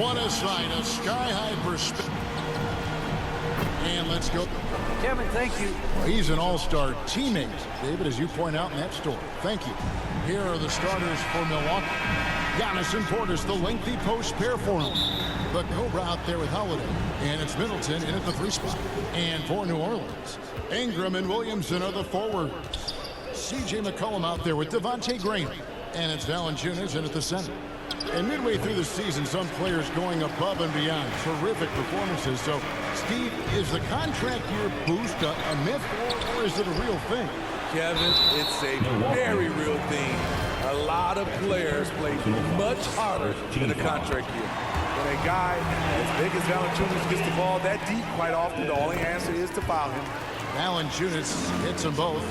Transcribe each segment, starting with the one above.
What a sight, a sky-high perspective. And let's go. Kevin, thank you. Well, he's an all-star teammate, David, as you point out in that story. Thank you. Here are the starters for Milwaukee. Giannis and Portis, the lengthy post pair for him. The Cobra out there with Holiday. And it's Middleton in at the 3 spot. And for New Orleans, Ingram and Williamson are the forwards. C.J. McCollum out there with Devontae Graham. And it's Valanciunas in at the center. And midway through the season, some players going above and beyond. Terrific performances. So, Steve, is the contract year boost a myth, or is it a real thing? Kevin, it's a very real thing. A lot of players play much harder in a contract year. When a guy as big as Valanciunas gets the ball that deep, quite often the only answer is to foul him. Valanciunas hits them both.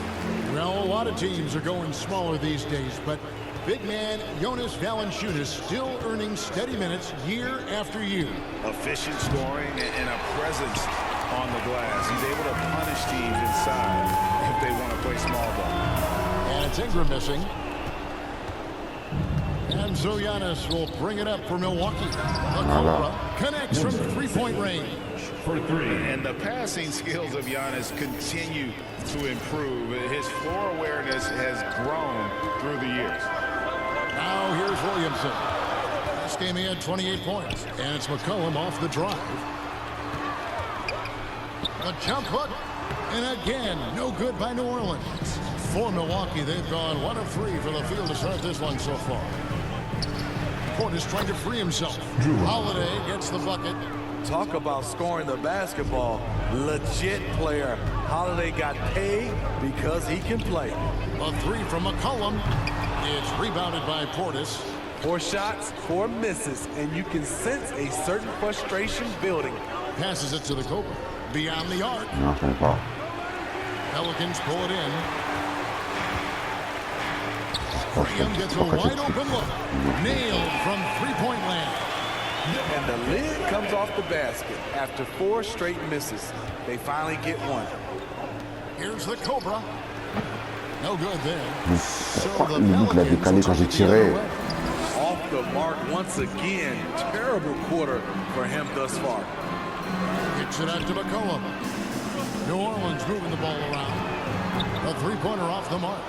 Well, a lot of teams are going smaller these days, but big man Jonas Valanciunas still earning steady minutes year after year. Efficient scoring and a presence on the glass. He's able to punish teams inside if they want to play small ball. And it's Ingram missing. And so Giannis will bring it up for Milwaukee. The Cobra connects from three-point range. For 3. And the passing skills of Giannis continue to improve. His floor awareness has grown through the years. Now here's Williamson. Last game he had 28 points. And it's McCollum off the drive. A jump hook. And again, no good by New Orleans. For Milwaukee, they've gone 1 of 3 for the field to start this one so far. Portis trying to free himself. Holiday gets the bucket. Talk about scoring the basketball. Legit player. Holiday got paid because he can play. A 3 from McCollum. It's rebounded by Portis. 4 shots, 4 misses, and you can sense a certain frustration building. Passes it to the Cobra. Beyond the arc. Pelicans pull it in. Graham gets a wide open look. Nailed from three-point land. And the lid comes off the basket after 4 straight misses. They finally get one. Here's the Cobra. No good there. So Le boucle avait calé quand j'ai tiré. Off the mark once again. Terrible quarter for him thus far. Kicks it out to McCollum. New Orleans moving the ball around. A three-pointer off the mark.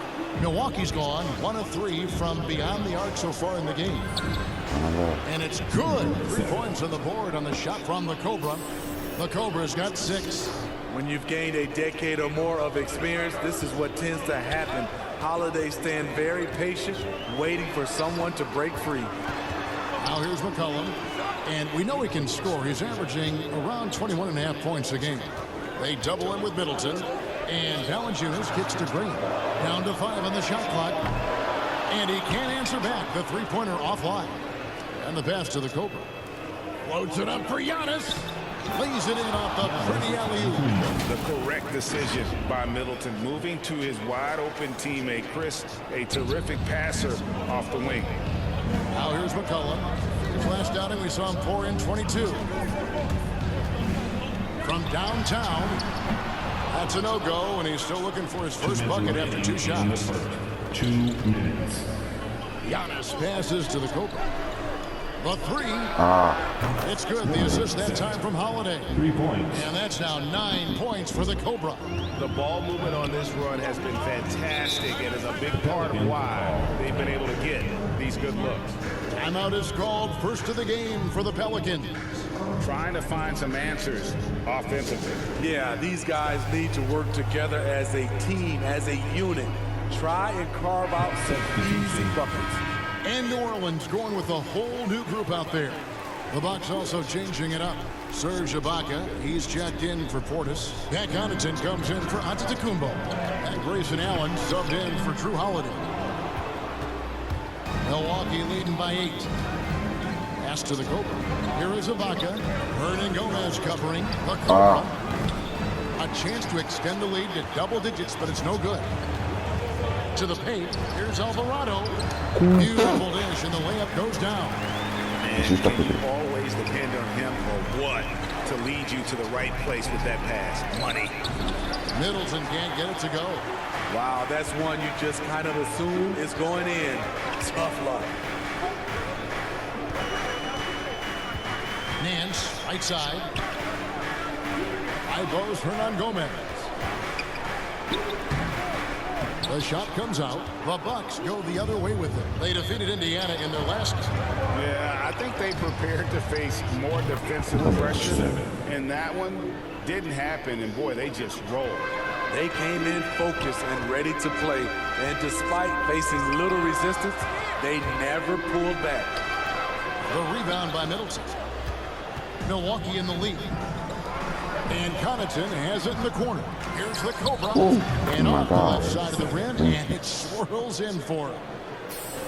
Milwaukee's gone 1 of 3 from beyond the arc so far in the game. And it's good. 3 points on the board on the shot from the Cobra. The Cobra's got 6. When you've gained a decade or more of experience, this is what tends to happen. Holiday stand very patient, waiting for someone to break free. Now here's McCollum. And we know he can score. He's averaging around 21.5 points a game. They double him with Middleton. And Valanciunas kicks to Green. Down to 5 on the shot clock. And he can't answer back. The three-pointer offline. And the pass to the Cobra. Floats it up for Giannis. Lays it in off the pretty alley-oop. The correct decision by Middleton, moving to his wide-open teammate, Chris, a terrific passer off the wing. Now here's McCollum. His last outing, we saw him pour in 22. From downtown, that's a no-go, and he's still looking for his first bucket after 2 shots. 2 minutes. Giannis passes to the Cobra. The 3. It's good. The assist that time from Holiday. 3 points. And that's now 9 points for the Cobra. The ball movement on this run has been fantastic and is a big part of why they've been able to get these good looks. Timeout is called. First of the game for the Pelicans. Trying to find some answers offensively. Yeah, these guys need to work together as a team, as a unit. Try and carve out some easy buckets. And New Orleans going with a whole new group out there. The Bucks also changing it up. Serge Ibaka, he's checked in for Portis. Pat Connaughton comes in for Antetokounmpo. And Grayson Allen subbed in for Drew Holiday. Milwaukee leading by 8. Pass to the Cobra. Here is Ibaka. Hernan Gomez covering the Cobra. A chance to extend the lead to double digits, but it's no good. To the paint. Here's Alvarado. Beautiful dish, and the layup goes down. And you always depend on him or what to lead you to the right place with that pass. Money. Middleton can't get it to go. Wow, that's one you just kind of assume is going in. Tough luck. Right side. High post, Hernan Gomez. The shot comes out. The Bucks go the other way with it. They defeated Indiana in their last. Yeah, I think they prepared to face more defensive pressure, and that one didn't happen, and boy, they just rolled. They came in focused and ready to play, and despite facing little resistance, they never pulled back. The rebound by Middleton. Milwaukee in the lead. And Connaughton has it in the corner. Here's the Cobra. And off the left side of the rim, and it swirls in for him.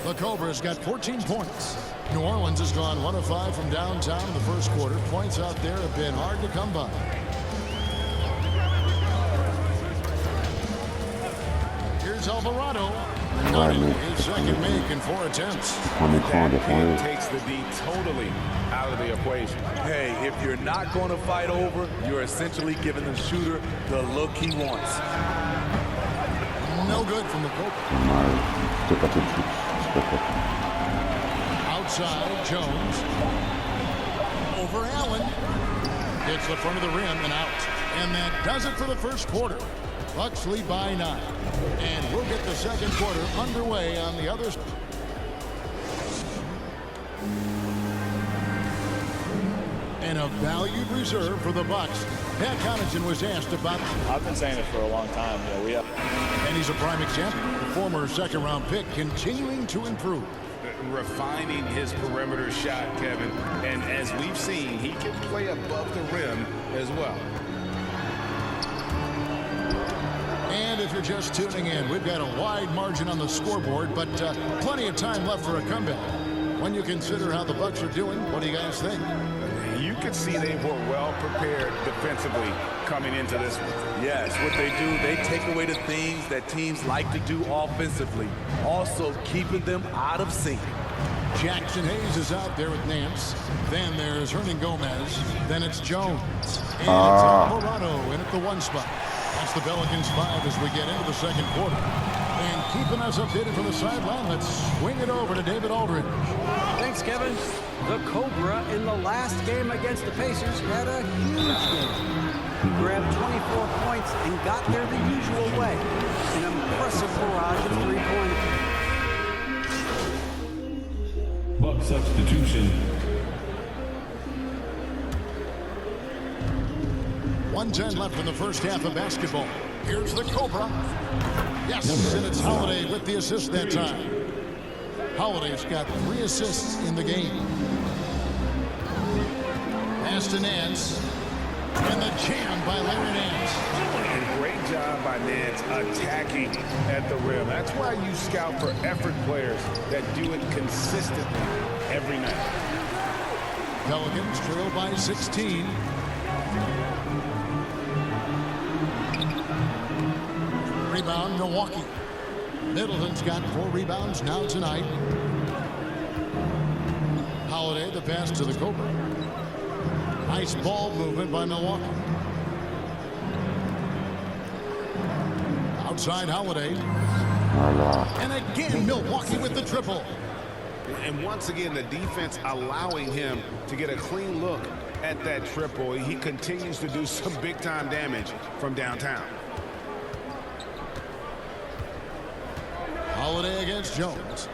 The Cobra's got 14 points. New Orleans has gone 1 of 5 from downtown in the first quarter. Points out there have been hard to come by. Here's Alvarado. His second make in 4 attempts. That takes the D totally out of the equation. Hey, if you're not going to fight over, you're essentially giving the shooter the look he wants. No good from the Cobra. Outside, Jones. Over Allen. Hits the front of the rim and out. And that does it for the first quarter. Bucks lead by 9. And we'll get the second quarter underway on the other side. And a valued reserve for the Bucks. Pat Connaughton was asked about. I've been saying it for a long time. And he's a prime example. The former second-round pick continuing to improve. Refining his perimeter shot, Kevin. And as we've seen, he can play above the rim as well. And if you're just tuning in, we've got a wide margin on the scoreboard, but plenty of time left for a comeback. When you consider how the Bucks are doing, what do you guys think? You could see they were well prepared defensively coming into this one. Yes, what they do, they take away the things that teams like to do offensively, also keeping them out of sync. Jackson Hayes is out there with Nance. Then there's Hernan Gomez. Then it's Jones. And it's Alvarado in at the 1 spot. That's the Pelicans 5 as we get into the second quarter. And keeping us updated from the sideline, let's swing it over to David Aldridge. Thanks, Kevin. The Cobra in the last game against the Pacers had a huge game. He grabbed 24 points and got there the usual way. An impressive barrage of 3-pointers. Buck substitution. 1:10 left in the first half of basketball. Here's the Cobra. Yes, and it's Holiday with the assist that time. Holiday's got 3 assists in the game. Pass to Nance. And the jam by Larry Nance. And great job by Nance attacking at the rim. That's why you scout for effort players that do it consistently every night. Pelicans trail by 16. Rebound, Milwaukee. Middleton's got 4 rebounds now tonight. Holiday, the pass to the Cobra. Nice ball movement by Milwaukee. Outside Holiday. And again, Milwaukee with the triple. And once again, the defense allowing him to get a clean look at that triple. He continues to do some big-time damage from downtown. Holiday against Jones.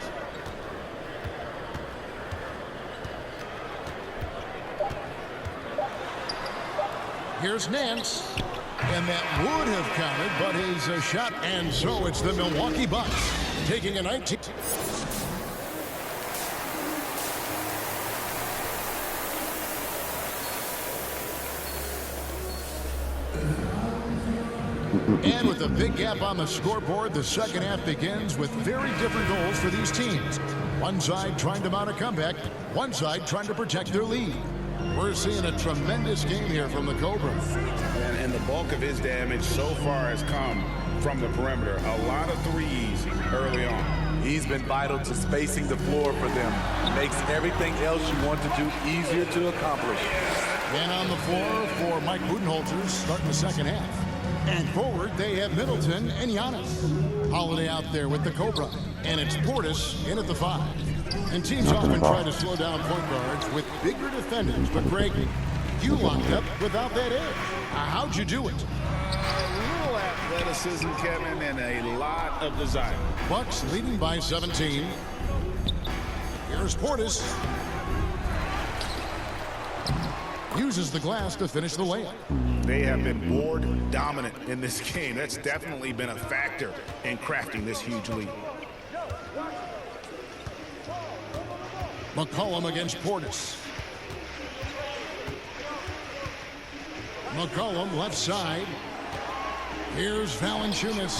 Here's Nance. And that would have counted, but his shot. And so it's the Milwaukee Bucks taking a 19. And with a big gap on the scoreboard, the second half begins with very different goals for these teams. One side trying to mount a comeback, one side trying to protect their lead. We're seeing a tremendous game here from the Cobra. And the bulk of his damage so far has come from the perimeter. A lot of threes early on. He's been vital to spacing the floor for them. Makes everything else you want to do easier to accomplish. And on the floor for Mike Budenholzer starting the second half. And forward, they have Middleton and Giannis. Holiday out there with the Cobra. And it's Portis in at the 5. And teams often try to slow down point guards with bigger defenders. But Greg, you locked up without that edge. How'd you do it? A little athleticism, Kevin, and a lot of desire. Bucks leading by 17. Here's Portis. Uses the glass to finish the layup. They have been board dominant in this game. That's definitely been a factor in crafting this huge lead. McCollum against Portis. McCollum left side. Here's Valanciunas.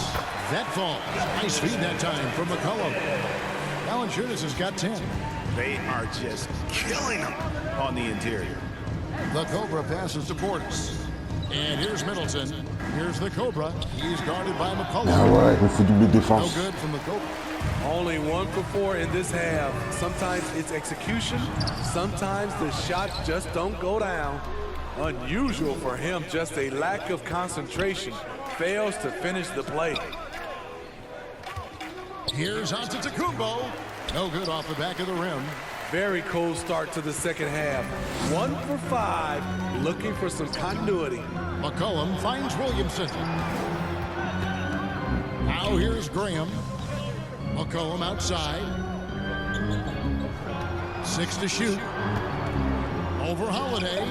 That falls. Nice feed that time from McCollum. Valanciunas has got 10. They are just killing them on the interior. The Cobra passes to Portis. And here's Middleton. Here's the Cobra. He's guarded by McCollum. Ah ouais, il me fait double No défense. good from the Cobra. Only 1 for 4 in this half. Sometimes it's execution. Sometimes the shots just don't go down. Unusual for him, just a lack of concentration. Fails to finish the play. Here's Antetokounmpo. No good off the back of the rim. Very cold start to the second half. 1 for 5, looking for some continuity. McCollum finds Williamson. Now here's Graham. McCollum outside. 6 to shoot. Over Holiday.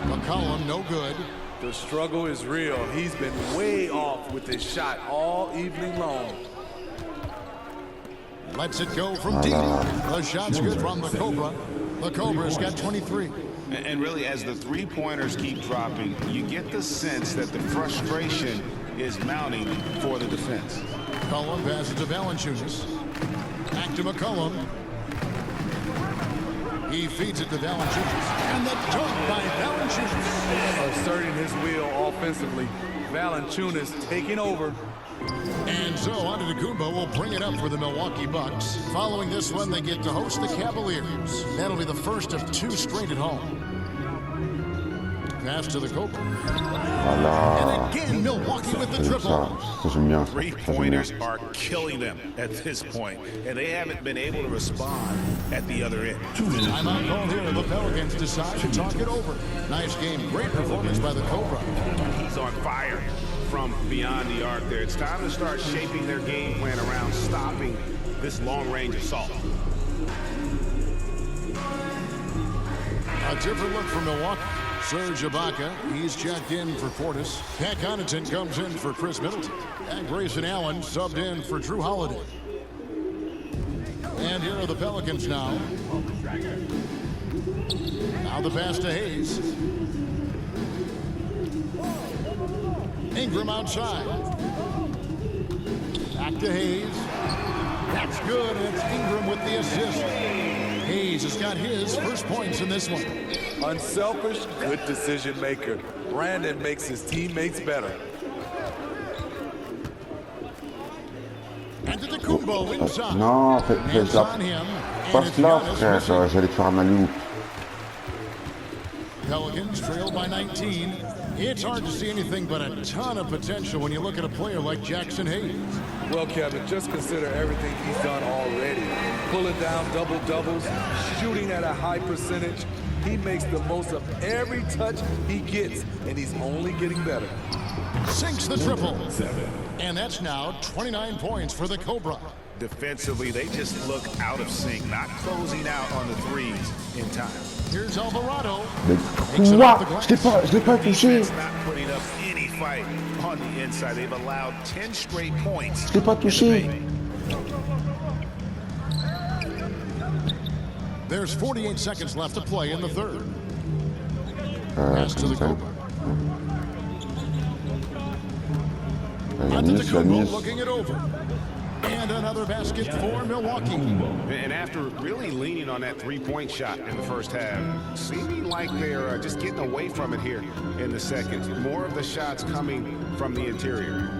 McCollum no good. The struggle is real. He's been way off with his shot all evening long. Lets it go from deep. The shot's good from the Cobra. The Cobra's got 23. And really, as the three-pointers keep dropping, you get the sense that the frustration is mounting for the defense. McCollum passes to Valanciunas. Back to McCollum. He feeds it to Valanciunas. And the dunk by Valanciunas. Asserting his will offensively. Valanciunas taking over. And so Antetokounmpo will bring it up for the Milwaukee Bucks. Following this one, they get to host the Cavaliers. That'll be the first of 2 straight at home. Pass to the Cobra. Voilà. And again, Milwaukee with the Ça, triple. ça j'aime bien. Ça, j'aime Three-pointers bien. are killing them at this point, and they haven't been able to respond at the other end. Timeout called here. The Pelicans decide to talk it over. Nice game. Great performance by the Cobra. He's on fire from beyond the arc there. It's time to start shaping their game plan around stopping this long-range assault. A different look from Milwaukee. Serge Ibaka, he's checked in for Portis. Pat Connaughton comes in for Chris Middleton. And Grayson Allen subbed in for Drew Holiday. And here are the Pelicans now. Now the pass to Hayes. Ingram outside. Back to Hayes. That's good, and it's Ingram with the assist. Hayes has got his first points in this one. Unselfish, good decision maker. Brandon makes his teammates better. Antetokounmpo inside. Non, fais Hands là. on him, and Passe it's là, Giannis frère. missing. J'allais te faire un alley-oop. Pelicans trailed by 19. It's hard to see anything but a ton of potential when you look at a player like Jackson Hayes. Well, Kevin, just consider everything he's done already. Pulling down double-doubles, shooting at a high percentage. He makes the most of every touch he gets, and he's only getting better. Sinks the triple. And that's now 29 points for the Cobra. Defensively, they just look out of sync, not closing out on the threes in time. Here's Alvarado. Mais Takes it off the quoi? glass. Je l'ai pas touché. Defense not putting up any fight on the inside. They've allowed 10 straight points. Je l'ai pas in the touché. paint. There's 48 seconds left to play in the third. Pass to the Cobra. Antetokounmpo looking it over. And another basket for Milwaukee. And after really leaning on that three-point shot in the first half, seeming like they're just getting away from it here in the second. More of the shots coming from the interior.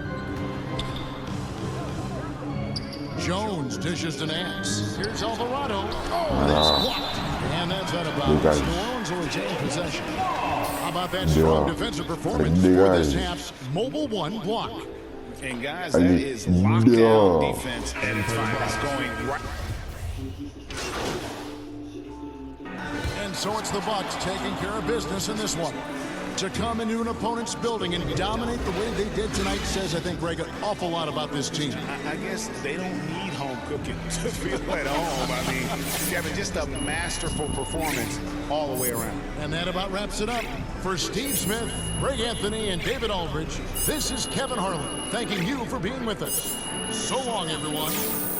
Jones dishes to Nance. Here's Alvarado. Oh, that's blocked. And that's out of bounds. New Orleans will retain possession. How about that strong defensive performance for this half's mobile one block? And guys, that is lockdown defense at its finest, going right. And And so it's the Bucks taking care of business in this one. To come into an opponent's building and dominate the way they did tonight says, I think, Greg, an awful lot about this team. I guess they don't need home cooking to feel at home. I mean, Kevin, just a masterful performance all the way around. And that about wraps it up. For Steve Smith, Greg Anthony, and David Aldridge, this is Kevin Harlan thanking you for being with us. So long, everyone.